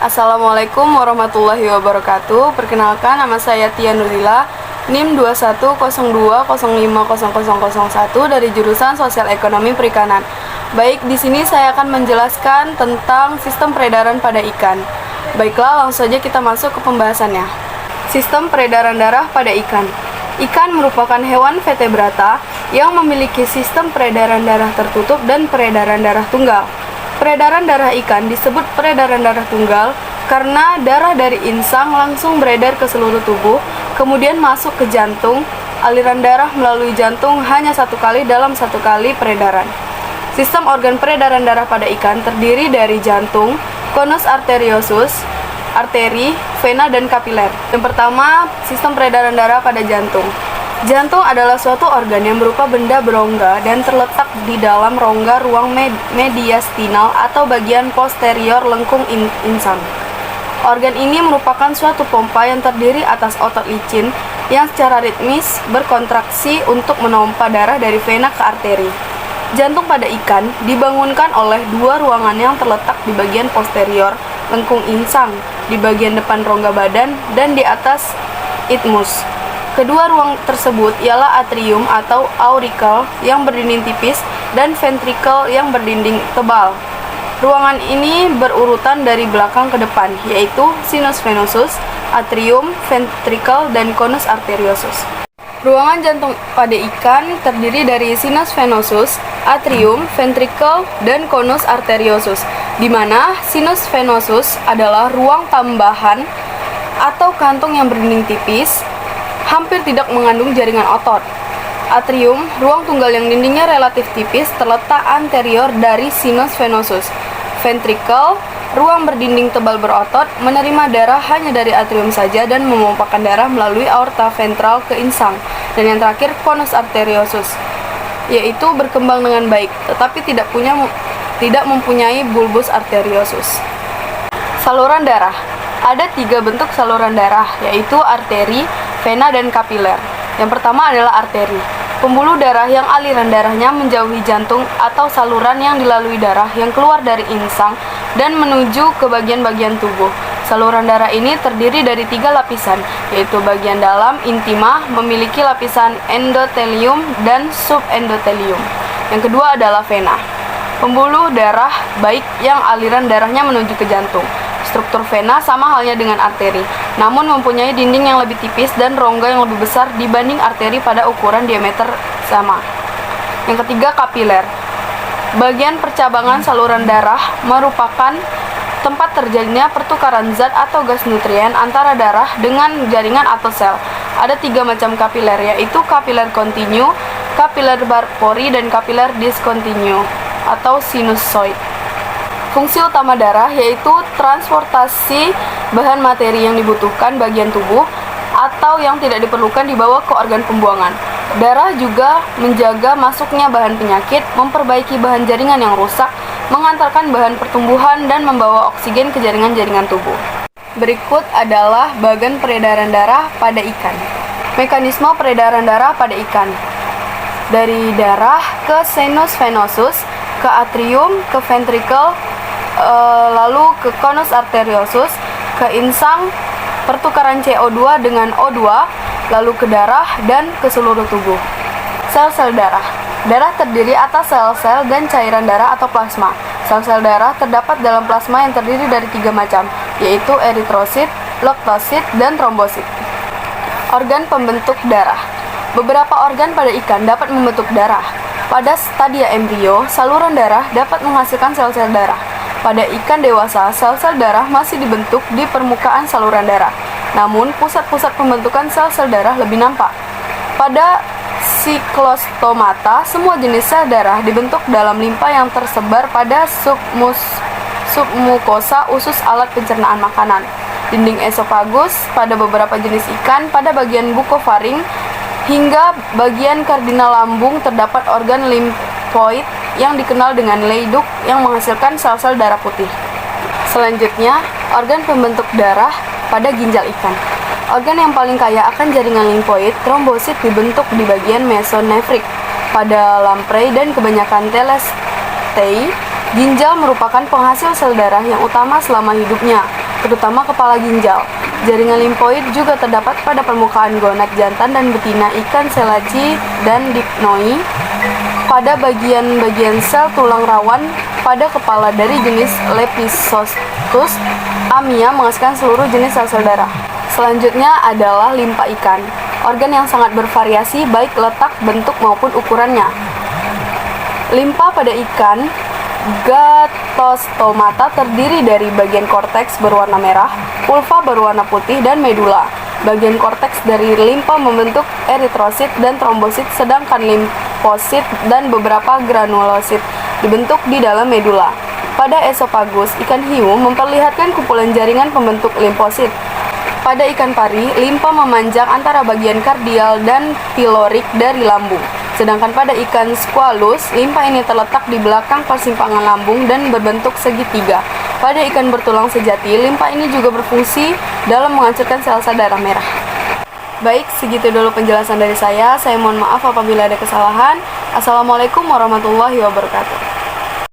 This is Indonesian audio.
Assalamualaikum warahmatullahi wabarakatuh. Perkenalkan, nama saya Tia Nurila, NIM 2102050001 dari jurusan Sosial Ekonomi Perikanan. Baik, di sini saya akan menjelaskan tentang sistem peredaran pada ikan. Baiklah, langsung saja kita masuk ke pembahasannya. Sistem peredaran darah pada ikan. Ikan merupakan hewan vertebrata yang memiliki sistem peredaran darah tertutup dan peredaran darah tunggal. Peredaran darah ikan disebut peredaran darah tunggal karena darah dari insang langsung beredar ke seluruh tubuh, kemudian masuk ke jantung. Aliran darah melalui jantung hanya satu kali dalam satu kali peredaran. Sistem organ peredaran darah pada ikan terdiri dari jantung, konus arteriosus, arteri, vena, dan kapiler. Yang pertama, sistem peredaran darah pada jantung. Jantung adalah suatu organ yang berupa benda berongga dan terletak di dalam rongga ruang mediastinal atau bagian posterior lengkung insang. Organ ini merupakan suatu pompa yang terdiri atas otot licin yang secara ritmis berkontraksi untuk memompa darah dari vena ke arteri. Jantung pada ikan dibangunkan oleh dua ruangan yang terletak di bagian posterior lengkung insang, di bagian depan rongga badan, dan di atas isthmus. Kedua ruang tersebut ialah atrium atau auricle yang berdinding tipis dan ventricle yang berdinding tebal. Ruangan ini berurutan dari belakang ke depan, yaitu sinus venosus, atrium, ventricle, dan conus arteriosus. Ruangan jantung pada ikan terdiri dari sinus venosus, atrium, ventricle, dan conus arteriosus, di mana sinus venosus adalah ruang tambahan atau kantung yang berdinding tipis, hampir tidak mengandung jaringan otot. Atrium, ruang tunggal yang dindingnya relatif tipis, terletak anterior dari sinus venosus. Ventricle, ruang berdinding tebal berotot, menerima darah hanya dari atrium saja dan memompakan darah melalui aorta ventral ke insang. Dan yang terakhir, conus arteriosus, yaitu berkembang dengan baik, tetapi tidak mempunyai bulbus arteriosus. Saluran darah. Ada 3 bentuk saluran darah, yaitu arteri, vena, dan kapiler. Yang pertama adalah arteri, pembuluh darah yang aliran darahnya menjauhi jantung atau saluran yang dilalui darah yang keluar dari insang dan menuju ke bagian-bagian tubuh. Saluran darah ini terdiri dari 3 lapisan, yaitu bagian dalam intima memiliki lapisan endotelium dan subendotelium. Yang kedua adalah vena, pembuluh darah baik yang aliran darahnya menuju ke jantung. Struktur vena sama halnya dengan arteri, namun mempunyai dinding yang lebih tipis dan rongga yang lebih besar dibanding arteri pada ukuran diameter sama. Yang ketiga, kapiler. Bagian percabangan saluran darah merupakan tempat terjadinya pertukaran zat atau gas nutrien antara darah dengan jaringan atau sel. Ada 3 macam kapiler, yaitu kapiler kontinu, kapiler pori, dan kapiler diskontinu atau sinusoid. Fungsi utama darah yaitu transportasi bahan materi yang dibutuhkan bagian tubuh atau yang tidak diperlukan dibawa ke organ pembuangan. Darah juga menjaga masuknya bahan penyakit, memperbaiki bahan jaringan yang rusak, mengantarkan bahan pertumbuhan, dan membawa oksigen ke jaringan-jaringan tubuh. Berikut adalah bagan peredaran darah pada ikan. Mekanisme peredaran darah pada ikan. Dari darah ke sinus venosus, ke atrium, ke ventricle, lalu ke conus arteriosus, ke insang, pertukaran CO2 dengan O2, lalu ke darah, dan ke seluruh tubuh. Sel-sel darah. Darah terdiri atas sel-sel dan cairan darah atau plasma. Sel-sel darah terdapat dalam plasma yang terdiri dari 3 macam, yaitu eritrosit, lektosit, dan trombosit. Organ pembentuk darah. Beberapa organ pada ikan dapat membentuk darah. Pada stadia embrio, saluran darah dapat menghasilkan sel-sel darah. Pada ikan dewasa, sel-sel darah masih dibentuk di permukaan saluran darah. Namun, pusat-pusat pembentukan sel-sel darah lebih nampak. Pada Cyclostomata, semua jenis sel darah dibentuk dalam limpa yang tersebar pada submukosa usus alat pencernaan makanan, dinding esofagus pada beberapa jenis ikan, pada bagian bukofaring, hingga bagian kardinal lambung terdapat organ limfoid yang dikenal dengan leyduk yang menghasilkan sel-sel darah putih. Selanjutnya, organ pembentuk darah pada ginjal ikan. Organ yang paling kaya akan jaringan limfoid, trombosit dibentuk di bagian mesonefrik pada lamprey dan kebanyakan telestei. Ginjal merupakan penghasil sel darah yang utama selama hidupnya, terutama kepala ginjal. Jaringan limfoid juga terdapat pada permukaan gonad jantan dan betina ikan selaci dan dipnoi, pada bagian-bagian sel tulang rawan pada kepala dari jenis Lepisosthrus amia menghasilkan seluruh jenis sel-sel darah. Selanjutnya adalah limpa ikan, organ yang sangat bervariasi baik letak, bentuk maupun ukurannya. Limpa pada ikan Gatostomata terdiri dari bagian korteks berwarna merah, pulva berwarna putih, dan medula. Bagian korteks dari limpa membentuk eritrosit dan trombosit, sedangkan limfosit dan beberapa granulosit dibentuk di dalam medula. Pada esofagus, ikan hiu memperlihatkan kumpulan jaringan pembentuk limfosit. Pada ikan pari, limpa memanjang antara bagian kardial dan pilorik dari lambung. Sedangkan pada ikan squalus, limpa ini terletak di belakang persimpangan lambung dan berbentuk segitiga. Pada ikan bertulang sejati, limpa ini juga berfungsi dalam menghancurkan sel-sel darah merah. Baik, segitu dulu penjelasan dari saya. Saya mohon maaf apabila ada kesalahan. Assalamualaikum warahmatullahi wabarakatuh.